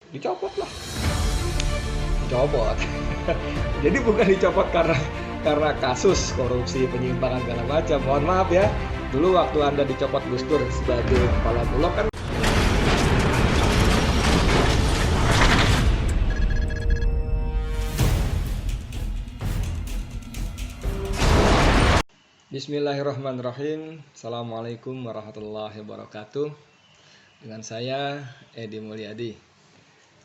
Dicopot lah, dicopot. Jadi bukan dicopot karena kasus korupsi, penyimpangan segala macam. Mohon maaf ya, dulu waktu Anda dicopot Gus Dur sebagai kepala Bulog kan. Bismillahirrahmanirrahim. Assalamualaikum warahmatullahi wabarakatuh. Dengan saya Edi Mulyadi.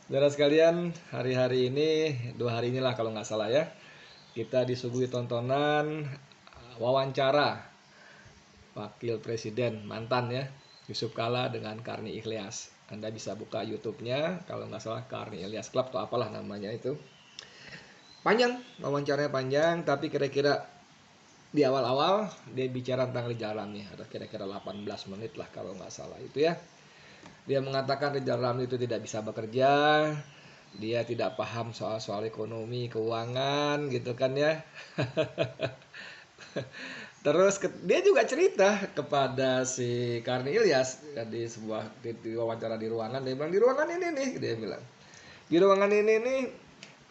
Saudara sekalian, hari-hari ini, 2 hari inilah kalau nggak salah ya, kita disuguhi tontonan wawancara Wakil Presiden mantan ya, Yusuf Kala dengan Karni Ilyas. Anda bisa buka YouTube-nya, kalau nggak salah Karni Ilyas Club atau apalah namanya itu. Panjang, wawancaranya panjang, tapi kira-kira di awal-awal dia bicara tentang Rizal Ramli, ada kira-kira 18 menit lah kalau nggak salah itu ya. Dia mengatakan Rizal Ramli itu tidak bisa bekerja, dia tidak paham soal ekonomi, keuangan gitu kan ya. Terus dia juga cerita kepada si Karni Ilyas di sebuah di wawancara di ruangan, dia bilang di ruangan ini nih, dia bilang di ruangan ini nih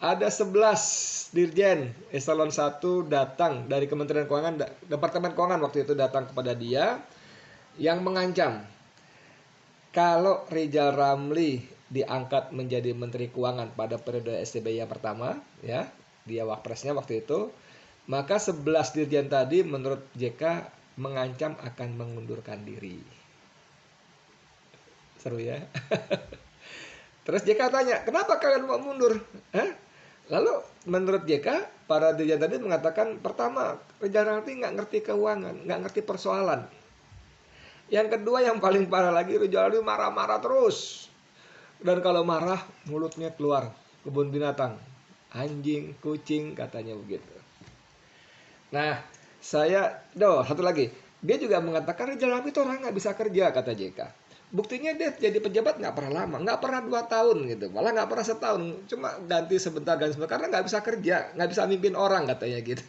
ada 11 dirjen eselon 1 datang dari Kementerian Keuangan, Departemen Keuangan waktu itu datang kepada dia yang mengancam kalau Rizal Ramli diangkat menjadi Menteri Keuangan pada periode SBY yang pertama ya, dia wapresnya waktu itu, maka 11 dirjen tadi menurut JK mengancam akan mengundurkan diri. Seru ya. Terus JK tanya, kenapa kalian mau mundur? Lalu menurut JK, para dirjen tadi mengatakan, pertama, Rizal Ramli nggak ngerti keuangan, nggak ngerti persoalan. Yang kedua yang paling parah lagi, Rizal Ramli marah-marah terus. Dan kalau marah, mulutnya keluar kebun binatang. Anjing, kucing, katanya begitu. Nah, satu lagi. Dia juga mengatakan Rizal Ramli itu orang nggak bisa kerja, kata JK. Buktinya dia jadi pejabat nggak pernah lama, nggak pernah 2 tahun gitu, malah nggak pernah setahun, cuma ganti sebentar karena nggak bisa kerja, nggak bisa mimpin orang katanya gitu.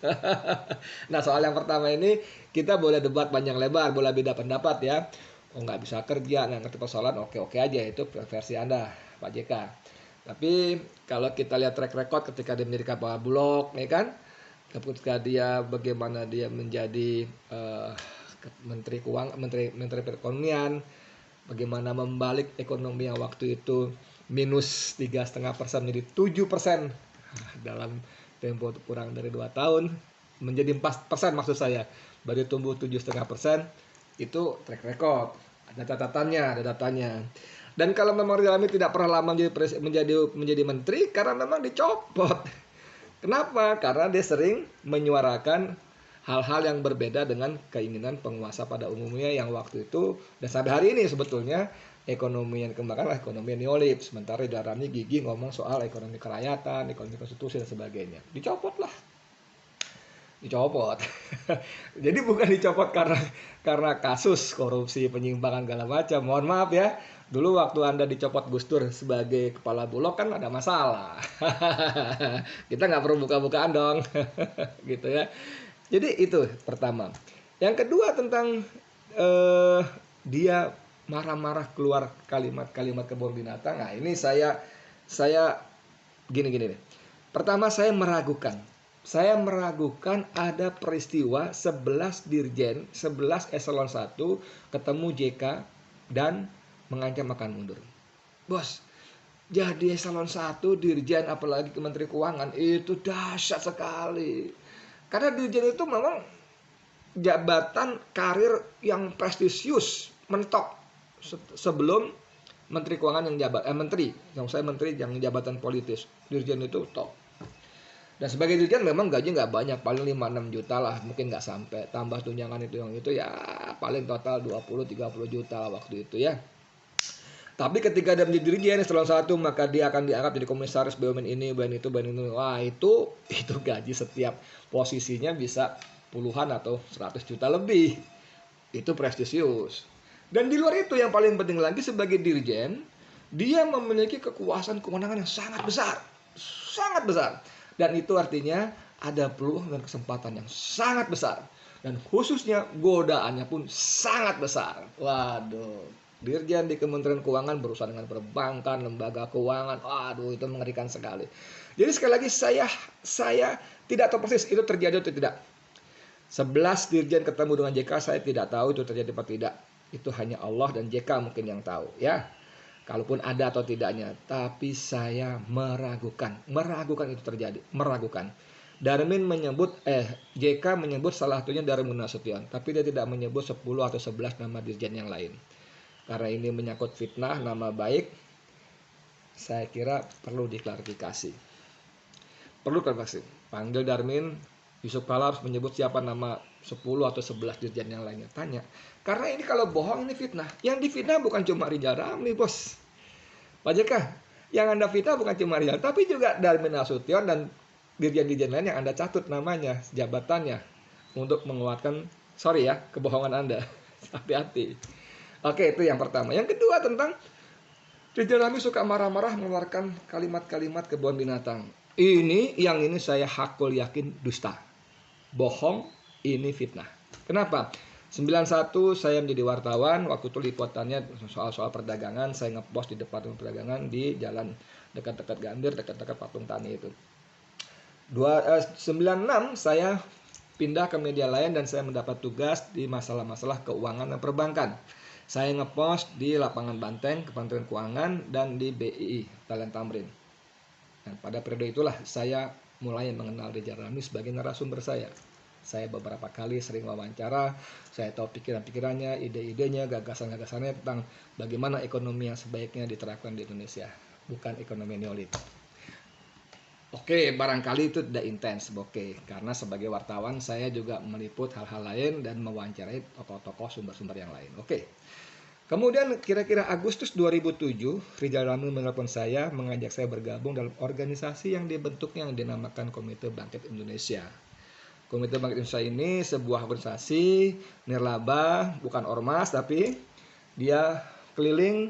Nah soal yang pertama ini kita boleh debat panjang lebar, boleh beda pendapat ya. Oh nggak bisa kerja, nggak ngerti persoalan, oke aja itu versi Anda Pak JK. Tapi kalau kita lihat track record ketika dia menjadi kepala Bulog, ya kan, ketika dia bagaimana dia menjadi Menteri Keuangan, Menteri Perekonomian, bagaimana membalik ekonomi yang waktu itu minus 3,5% menjadi 7% dalam tempo kurang dari 2 tahun, menjadi 4% maksud saya, baru tumbuh 7,5%, itu track record, ada catatannya, ada datanya. Dan kalau memang Rizal Ramli tidak pernah lama menjadi menteri karena memang dicopot. Kenapa? Karena dia sering menyuarakan hal-hal yang berbeda dengan keinginan penguasa pada umumnya yang waktu itu, dan sampai hari ini sebetulnya ekonomi yang dikembangkan adalah ekonomi neolib. Sementara Rizal Ramli gigih ngomong soal ekonomi kerakyatan, ekonomi konstitusi dan sebagainya. Dicopot lah, dicopot. Jadi bukan dicopot karena kasus korupsi, penyimpangan segala macam. Mohon maaf ya, dulu waktu Anda dicopot Gus Dur sebagai kepala Bulog kan ada masalah. Kita nggak perlu buka-bukaan dong, gitu ya. Jadi itu pertama. Yang kedua tentang dia marah-marah keluar kalimat-kalimat kebun binatang. Nah ini saya gini nih. Pertama saya meragukan ada peristiwa 11 dirjen, 11 eselon 1 ketemu JK dan mengancam akan mundur. Bos, jadi eselon 1 dirjen apalagi ke Menteri Keuangan itu dahsyat sekali. Karena dirjen itu memang jabatan karir yang prestisius, mentok sebelum Menteri Keuangan yang menteri yang jabatan politis. Dirjen itu top. Dan sebagai dirjen memang gaji nggak banyak, paling 5-6 juta lah, mungkin nggak sampai. Tambah tunjangan itu ya paling total 20-30 juta lah waktu itu ya. Tapi ketika dia menjadi dirjen eselon 1, maka dia akan diangkat jadi komisaris BUMN ini, BUMN itu. Wah, itu gaji setiap posisinya bisa puluhan atau 100 juta lebih. Itu prestisius. Dan di luar itu yang paling penting lagi, sebagai dirjen, dia memiliki kekuasaan kewenangan yang sangat besar. Sangat besar. Dan itu artinya ada peluang dan kesempatan yang sangat besar. Dan khususnya godaannya pun sangat besar. Waduh. Dirjen di Kementerian Keuangan berurusan dengan perbankan, lembaga keuangan. Aduh, itu mengerikan sekali. Jadi sekali lagi saya tidak tahu persis itu terjadi atau tidak. 11 dirjen ketemu dengan JK, saya tidak tahu itu terjadi atau tidak. Itu hanya Allah dan JK mungkin yang tahu, ya. Kalaupun ada atau tidaknya, tapi saya meragukan itu terjadi, meragukan. JK menyebut salah satunya Darmin Nasution, tapi dia tidak menyebut 10 atau 11 nama dirjen yang lain. Karena ini menyangkut fitnah nama baik, saya kira perlu diklarifikasi. Panggil Darmin, Yusuf Kala harus menyebut siapa nama 10 atau 11 dirjen yang lainnya. Tanya. Karena ini kalau bohong ini fitnah. Yang difitnah bukan cuma Rizal Ramli, bos. Pak JK, yang Anda fitnah bukan cuma Rizal, tapi juga Darmin Nasution dan dirjen-dirjen lain yang Anda catut namanya, jabatannya, untuk menguatkan, kebohongan Anda. Hati-hati. Oke, itu yang pertama. Yang kedua tentang Rizal Ramli suka marah-marah mengeluarkan kalimat-kalimat kebun binatang. Ini saya hakul yakin dusta. Bohong, ini fitnah. Kenapa? 91 saya menjadi wartawan, waktu itu liputannya soal perdagangan, saya ngepost di Departemen Perdagangan di jalan dekat-dekat Gambir, dekat-dekat Patung Tani itu. 96 saya pindah ke media lain dan saya mendapat tugas di masalah-masalah keuangan dan perbankan. Saya ngepost di Lapangan Banteng, Kementerian Keuangan, dan di BII, Talent Tamrin. Dan pada periode itulah saya mulai mengenal Rizal Ramli sebagai narasumber saya. Saya beberapa kali sering wawancara, saya tahu pikiran-pikirannya, ide-idenya, gagasan-gagasannya tentang bagaimana ekonomi yang sebaiknya diterapkan di Indonesia. Bukan ekonomi neolib. Oke, barangkali itu tidak intens, karena sebagai wartawan saya juga meliput hal-hal lain dan mewawancarai tokoh-tokoh sumber-sumber yang lain. Kemudian kira-kira Agustus 2007, Rizal Ramli menelpon saya, mengajak saya bergabung dalam organisasi yang dibentuknya yang dinamakan Komite Bangkit Indonesia. Komite Bangkit Indonesia ini sebuah organisasi nirlaba, bukan ormas, tapi dia keliling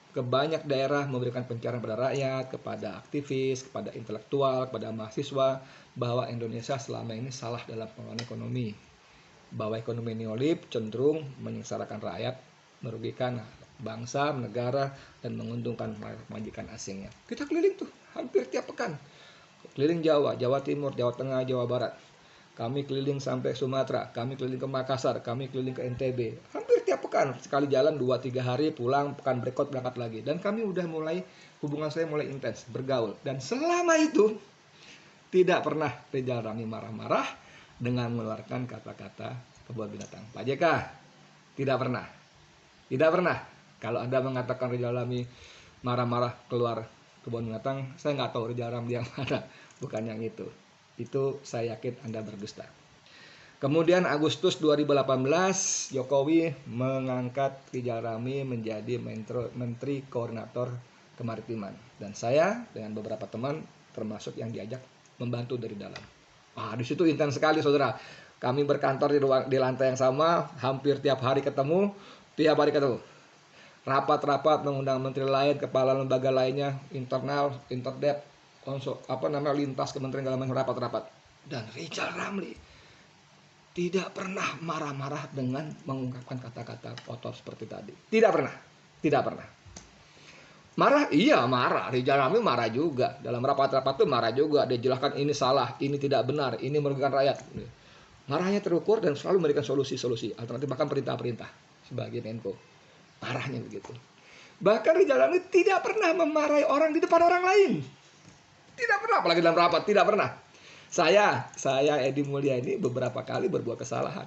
ke banyak daerah memberikan pencerahan pada rakyat, kepada aktivis, kepada intelektual, kepada mahasiswa, bahwa Indonesia selama ini salah dalam pengelolaan ekonomi. Bahwa ekonomi neolib cenderung menyengsarakan rakyat, merugikan bangsa, negara, dan menguntungkan majikan asingnya. Kita keliling tuh hampir tiap pekan. Keliling Jawa, Jawa Timur, Jawa Tengah, Jawa Barat. Kami keliling sampai Sumatera, kami keliling ke Makassar, kami keliling ke NTB. Hampir tiap pekan, sekali jalan 2-3 hari, pulang, pekan berikut berangkat lagi. Dan kami udah hubungan saya mulai intens, bergaul. Dan selama itu, tidak pernah Rizal Ramli marah-marah dengan mengeluarkan kata-kata kebun binatang. Pak JK, tidak pernah. Tidak pernah. Kalau Anda mengatakan Rizal Ramli marah-marah keluar kebun binatang, saya nggak tahu Rizal Ramli yang mana. Bukan yang itu. Itu saya yakin Anda berdusta. Kemudian Agustus 2018, Jokowi mengangkat Rizal Ramli menjadi Menteri Koordinator Kemaritiman. Dan saya dengan beberapa teman termasuk yang diajak membantu dari dalam. Di situ intens sekali, saudara. Kami berkantor di lantai yang sama, hampir tiap hari ketemu. Rapat-rapat mengundang menteri lain, kepala lembaga lainnya, internal, interdep, lintas kementerian dalam rapat-rapat. Dan Rizal Ramli tidak pernah marah-marah dengan mengungkapkan kata-kata kotor seperti tadi. Tidak pernah. Marah? Iya marah. Rizal Ramli marah juga. Dalam rapat-rapat itu marah juga. Dia jelaskan ini salah, ini tidak benar, ini merugikan rakyat. Marahnya terukur dan selalu memberikan solusi-solusi alternatif, bahkan perintah-perintah sebagai Menko. Marahnya begitu. Bahkan Rizal Ramli tidak pernah memarahi orang di depan orang lain. Tidak pernah, apalagi dalam rapat, tidak pernah. Saya Edi Mulia ini beberapa kali berbuat salah.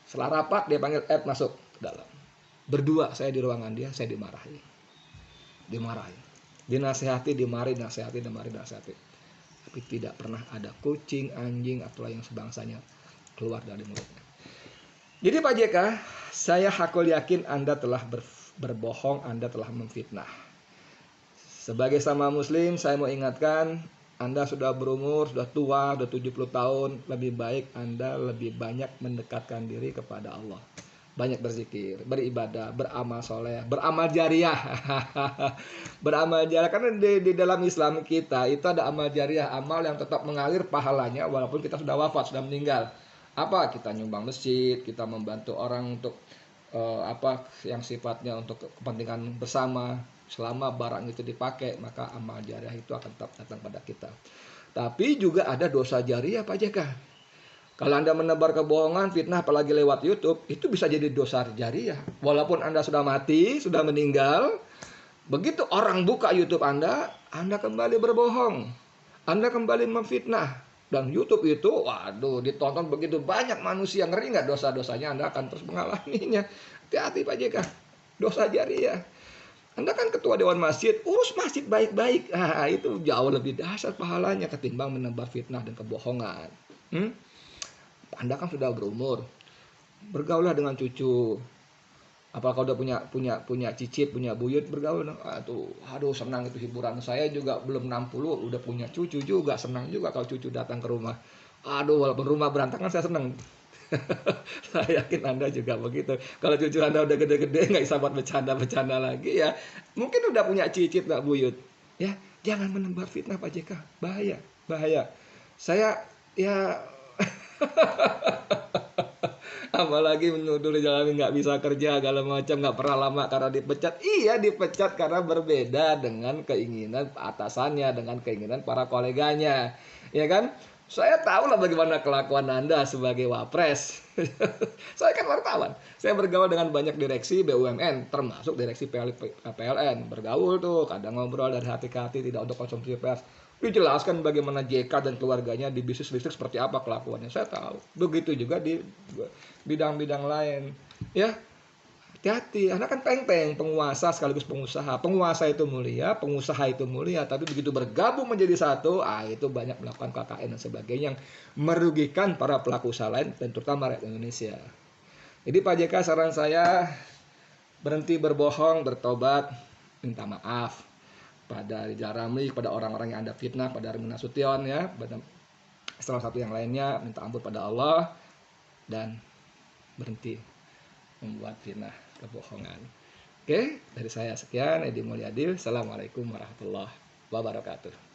Setelah rapat dia panggil Ed masuk ke dalam. Berdua saya di ruangan dia, saya dimarahi. Dinasehati, dimarahi. Tapi tidak pernah ada kucing, anjing, atau yang sebangsanya keluar dari mulutnya. Jadi Pak JK, saya hakul yakin Anda telah berbohong, Anda telah memfitnah. Sebagai sama muslim, saya mau ingatkan, Anda sudah berumur, sudah tua, sudah 70 tahun, lebih baik Anda lebih banyak mendekatkan diri kepada Allah. Banyak berzikir, beribadah, beramal soleh, beramal jariah. Beramal jariah, karena di dalam Islam kita itu ada amal jariah, amal yang tetap mengalir pahalanya walaupun kita sudah wafat, sudah meninggal. Apa? Kita nyumbang masjid, kita membantu orang untuk apa yang sifatnya untuk kepentingan bersama, selama barang itu dipakai, maka amal jariah itu akan tetap datang pada kita. Tapi juga ada dosa jariah Pak JK. Kalau Anda menebar kebohongan, fitnah, apalagi lewat YouTube, itu bisa jadi dosa jariah. Walaupun Anda sudah mati, sudah meninggal, begitu orang buka YouTube Anda kembali berbohong. Anda kembali memfitnah. Dan YouTube itu, waduh, ditonton begitu banyak manusia. Ngeri nggak dosa-dosanya? Anda akan terus mengalaminya. Hati-hati Pak JK. Dosa jariah. Anda kan ketua dewan masjid, urus masjid baik-baik. Itu jauh lebih dahsyat pahalanya ketimbang menebar fitnah dan kebohongan. Anda kan sudah berumur, bergaulah dengan cucu. Apakah udah punya cicit, punya buyut, bergaul. Aduh senang itu hiburan. Saya juga belum 60, udah punya cucu juga, senang juga kalau cucu datang ke rumah. Aduh, walaupun rumah berantakan saya senang. Saya yakin Anda juga begitu. Kalau cucu Anda udah gede-gede, nggak bisa buat bercanda-bercanda lagi ya. Mungkin udah punya cicit, nggak buyut. Ya, jangan menebar fitnah Pak JK. Bahaya, bahaya. Saya ya apalagi menuduh Jalani nggak bisa kerja segala macam, nggak pernah lama karena dipecat. Iya, dipecat karena berbeda dengan keinginan atasannya, dengan keinginan para koleganya, ya kan? Saya tahu lah bagaimana kelakuan Anda sebagai wapres. Saya kan wartawan, saya bergaul dengan banyak direksi BUMN, termasuk direksi PLN. Bergaul tuh, kadang ngobrol dari hati ke hati, tidak untuk konsumsi pers. Dijelaskan bagaimana JK dan keluarganya di bisnis-bisnis seperti apa kelakuannya. Saya tahu. Begitu juga di bidang-bidang lain. Ya, hati-hati. Anda kan peng-peng, penguasa sekaligus pengusaha. Penguasa itu mulia, pengusaha itu mulia. Tapi begitu bergabung menjadi satu, itu banyak melakukan KKN dan sebagainya yang merugikan para pelaku usaha lain dan terutama rakyat Indonesia. Jadi Pak JK, saran saya berhenti berbohong, bertobat, minta maaf pada Rizal Ramli, pada orang-orang yang Anda fitnah, pada Armin Nasution ya, pada salah satu yang lainnya, minta ampun pada Allah dan berhenti membuat fitnah kebohongan. Oke, dari saya sekian, Edi Mulyadi. Assalamualaikum warahmatullahi wabarakatuh.